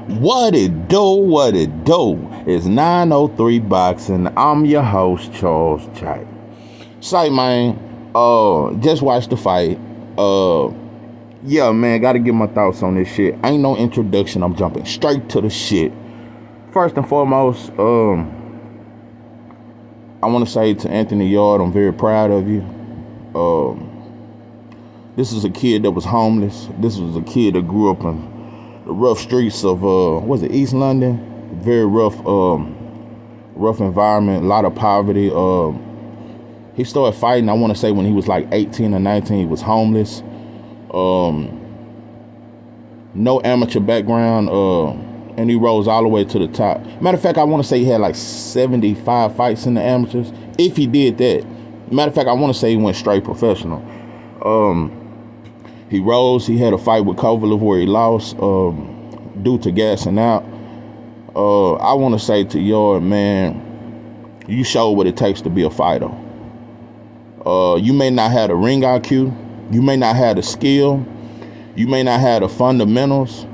What it do, what it do. It's 903 Boxing. I'm your host, Charles Chai. Say, man, just watch the fight. Yeah, man, gotta get my thoughts on this shit. Ain't no introduction, I'm jumping straight to the shit. First and foremost, I want to say to Anthony Yarde, I'm very proud of you. This is a kid that was homeless. This was a kid that grew up in the rough streets of was it East London? Very rough environment, a lot of poverty. He started fighting, I want to say when he was like 18 or 19, he was homeless. No amateur background, and he rose all the way to the top. Matter of fact, I want to say he had like 75 fights in the amateurs. If he did that, matter of fact, I want to say he went straight professional. He rose. He had a fight with Beterviev where he lost due to gassing out. I want to say to Yarde, man, you showed what it takes to be a fighter. You may not have the ring IQ. You may not have the skill. You may not have the fundamentals,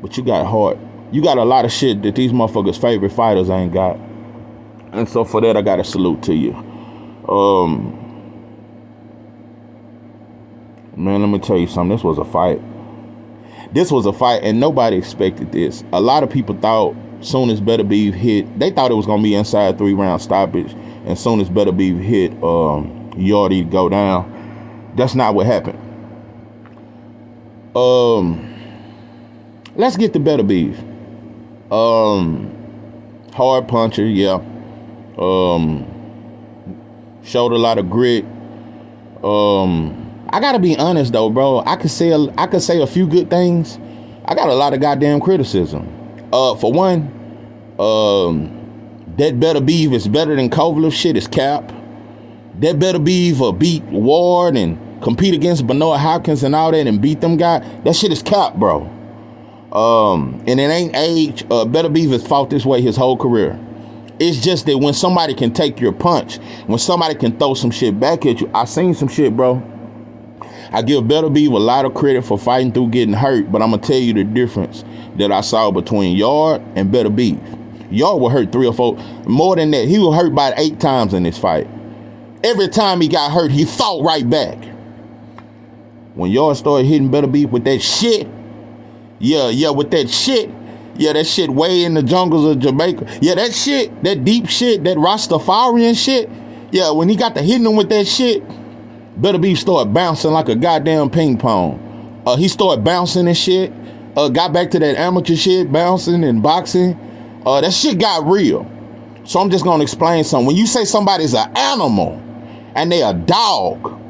but you got heart. You got a lot of shit that these motherfuckers' favorite fighters ain't got. And so for that, I got to salute to you. Man, let me tell you something. This was a fight. This was a fight, and nobody expected this. A lot of people thought soon as Beterviev hit, they thought it was going to be inside 3-round stoppage, and soon as Beterviev hit, Yarde go down. That's not what happened. Let's get to Beterviev. Hard puncher, yeah. Showed a lot of grit. I gotta be honest though, bro. I could say a few good things. I got a lot of goddamn criticism. For one, that Beterviev is better than Kovalev shit is cap. That Beterviev beat Ward and compete against Benoit Hopkins and all that and beat them guys. That shit is cap, bro. And it ain't age. Beterviev has fought this way his whole career. It's just that when somebody can take your punch, when somebody can throw some shit back at you, I seen some shit, bro. I give Beterviev a lot of credit for fighting through getting hurt, but I'm going to tell you the difference that I saw between Yarde and Beterviev. Yarde was hurt 3 or 4. More than that, he was hurt about 8 times in this fight. Every time he got hurt, he fought right back. When Yarde started hitting Beterviev with that shit, with that shit, that shit way in the jungles of Jamaica. Yeah, that shit, that deep shit, that Rastafarian shit. Yeah, when he got to hitting him with that shit, Beterviev started bouncing like a goddamn ping pong. He started bouncing and shit. Got back to that amateur shit, bouncing and boxing. That shit got real. So I'm just gonna explain something. When you say somebody's an animal and they a dog,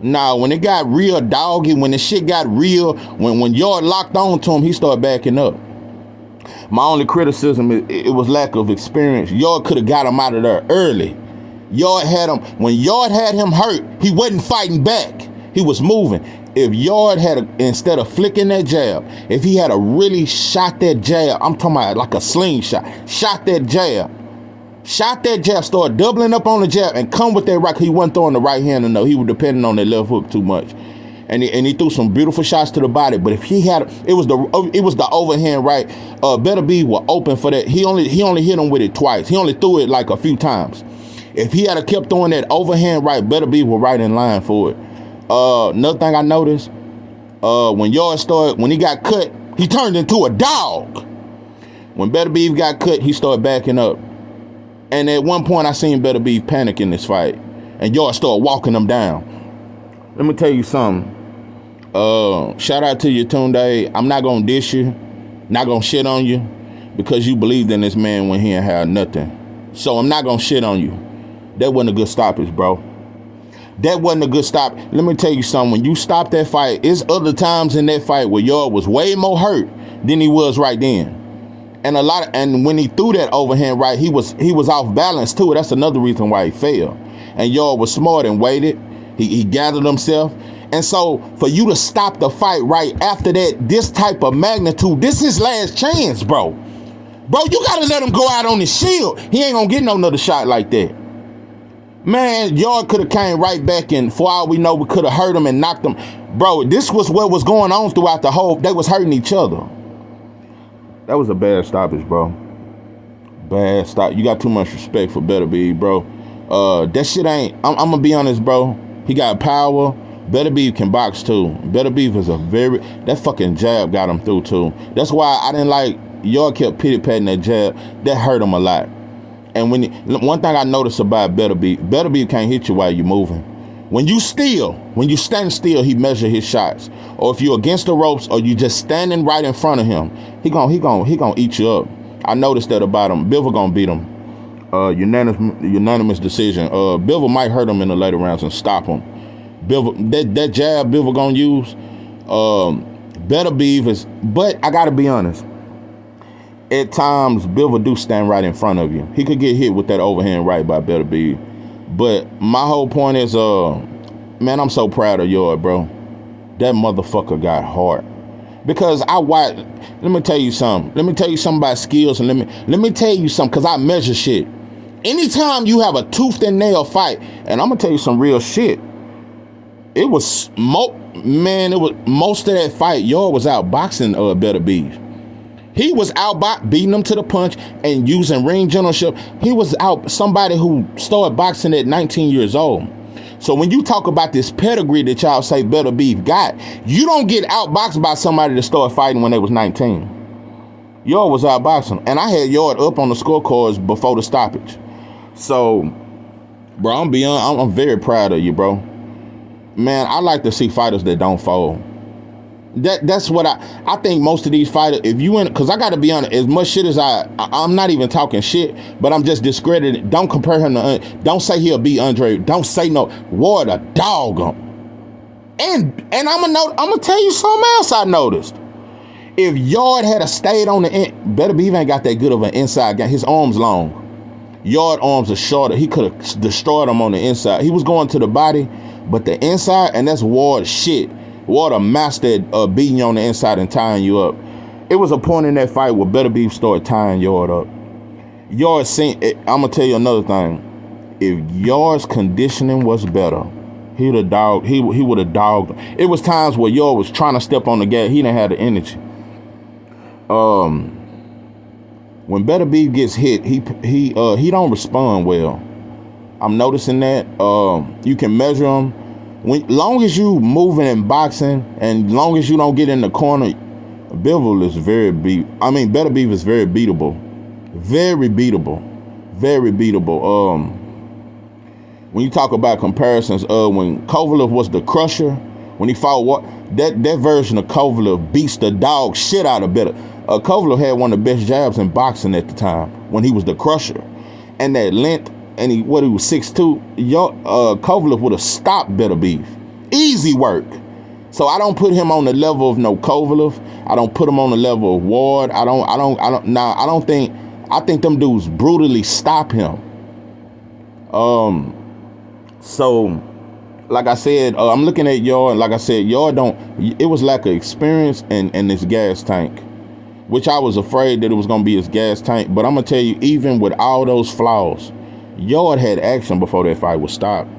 nah, when it got real doggy, when the shit got real, when Yarde locked on to him, he started backing up. My only criticism, it was lack of experience. Yarde could have got him out of there early. Yarde had him, when Yarde had him hurt, he wasn't fighting back. He was moving. If Yarde had, instead of flicking that jab, if he had a really shot that jab, I'm talking about like a slingshot, shot that jab, started doubling up on the jab and come with that right. He wasn't throwing the right hand enough. He was depending on that left hook too much. And he threw some beautiful shots to the body. But if he had, it was the overhand right. Beterviev was open for that. He only hit him with it twice. He only threw it like a few times. If he had kept throwing that overhand right, Beterviev was right in line for it. Another thing I noticed, when he got cut, he turned into a dog. When Beterviev got cut, he started backing up. And at one point, I seen Beterviev panic in this fight. And Yarde started walking him down. Let me tell you something. Shout out to you, Tunde. I'm not going to dish you, not going to shit on you, because you believed in this man when he ain't had nothing. So I'm not going to shit on you. That wasn't a good stoppage, bro. That wasn't a good stop. Let me tell you something. When you stop that fight, it's other times in that fight where Yarde was way more hurt than he was right then. And when he threw that overhand right, he was off balance too. That's another reason why he failed. And Yarde was smart and waited. He gathered himself. And so for you to stop the fight right after that, this type of magnitude, this is his last chance, bro. Bro, you got to let him go out on his shield. He ain't going to get no another shot like that. Man, Yarde could have came right back, and for all we know, we could have hurt him and knocked him. Bro, this was what was going on throughout the whole, they was hurting each other. That was a bad stoppage, bro. Bad stop. You got too much respect for Beterbiev, bro. That shit ain't. I'm gonna be honest, bro. He got power. Beterbiev can box too. Beterbiev is that fucking jab got him through too. That's why I didn't like y'all kept pity patting that jab. That hurt him a lot. And one thing I noticed about Beterbiev can't hit you while you're moving. When you stand still, he measure his shots. Or if you're against the ropes or you just standing right in front of him, he gonna eat you up. I noticed that about him. Bivol gonna beat him. Unanimous decision. Bivol might hurt him in the later rounds and stop him. Bivol, that jab Bivol gonna use. Beterbiev is, but I gotta be honest. At times, Bivol do stand right in front of you. He could get hit with that overhand right by Beterbiev. But my whole point is, man, I'm so proud of Yarde, bro. That motherfucker got heart. Because let me tell you something. Let me tell you something about skills, and let me tell you something, because I measure shit. Anytime you have a tooth and nail fight, and I'm gonna tell you some real shit. It was most of that fight, Yarde was outboxing Beterbiev. He was out beating him to the punch and using ring generalship. He was out somebody who started boxing at 19 years old. So when you talk about this pedigree that y'all say Beterbiev got, you don't get outboxed by somebody that started fighting when they was 19. Yarde was outboxing. And I had Yarde up on the scorecards before the stoppage. So, bro, I'm very proud of you, bro. Man, I like to see fighters that don't fold. That's what I think most of these fighters, if you in, because I got to be honest, as much shit as I'm not even talking shit, but I'm just discrediting. Don't compare him to, don't say he'll beat Andre. Don't say no. Ward a dog him. And I'm gonna tell you something else I noticed. If Yarde had stayed on the end, Beterbiev ain't got that good of an inside game. His arms long. Yarde arms are shorter. He could have destroyed him on the inside. He was going to the body, but the inside, and that's Ward's shit. Yarde mastered beating you on the inside and tying you up. It was a point in that fight where Beterbiev started tying Yarde up. Yarde seen. I'm gonna tell you another thing. If Yarde's conditioning was better, he would have dogged. He would have dogged. It was times where Yarde was trying to step on the gas. He didn't have the energy. When Beterbiev gets hit, he don't respond well. I'm noticing that. You can measure him. Long as you moving and boxing, and long as you don't get in the corner, Beterbiev is very beatable. Very beatable. Very beatable. When you talk about comparisons, when Kovalev was the crusher, when he fought that version of Kovalev beats the dog shit out of Beterbiev. Kovalev had one of the best jabs in boxing at the time when he was the crusher. And that length, and he was 6'2", Kovalev would have stopped Beterbiev. Easy work. So I don't put him on the level of no Kovalev. I don't put him on the level of Ward. I think them dudes brutally stop him. So like I said, I'm looking at Yarde, and like I said, it was lack of experience and this gas tank, which I was afraid that it was gonna be his gas tank. But I'm gonna tell you, even with all those flaws, Yarde had action before that fight was stopped.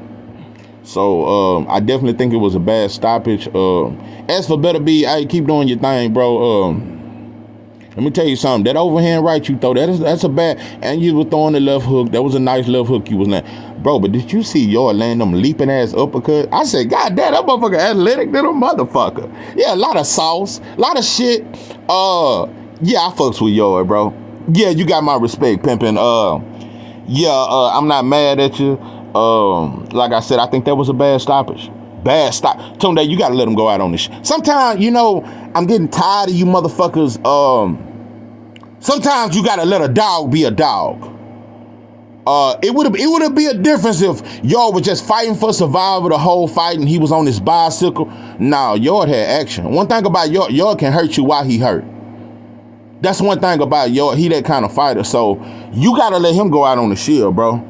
So I definitely think it was a bad stoppage. As for Beterbiev, hey, keep doing your thing, bro. Let me tell you something. That overhand right you throw, that's a bad. And you were throwing the left hook. That was a nice left hook you was landing, bro. But did you see Yarde land them leaping ass uppercut? I said, God damn, that motherfucker athletic little motherfucker. Yeah, a lot of sauce, a lot of shit. Yeah, I fucks with Yarde, bro. Yeah, you got my respect, pimpin'. I'm not mad at you. Like I said, I think that was a bad stoppage. Bad stop. Tunde, you gotta let him go out on this shit. Sometimes, I'm getting tired of you motherfuckers. Sometimes you gotta let a dog be a dog. It would be a difference if Yarde was just fighting for survival the whole fight and he was on his bicycle. Nah, Yarde had action. One thing about Yarde can hurt you while he hurt. That's one thing about Yarde. He that kind of fighter. So you gotta let him go out on the shield, bro.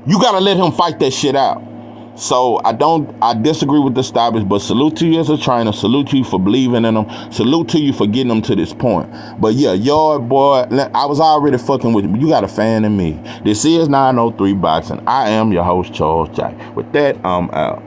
You gotta let him fight that shit out. So I disagree with the stoppage, but salute to you as a trainer. Salute to you for believing in them. Salute to you for getting them to this point. But yeah, Yarde, boy, I was already fucking with you, but you got a fan in me. This is 903 Boxing. I am your host, Charles J. With that, I'm out.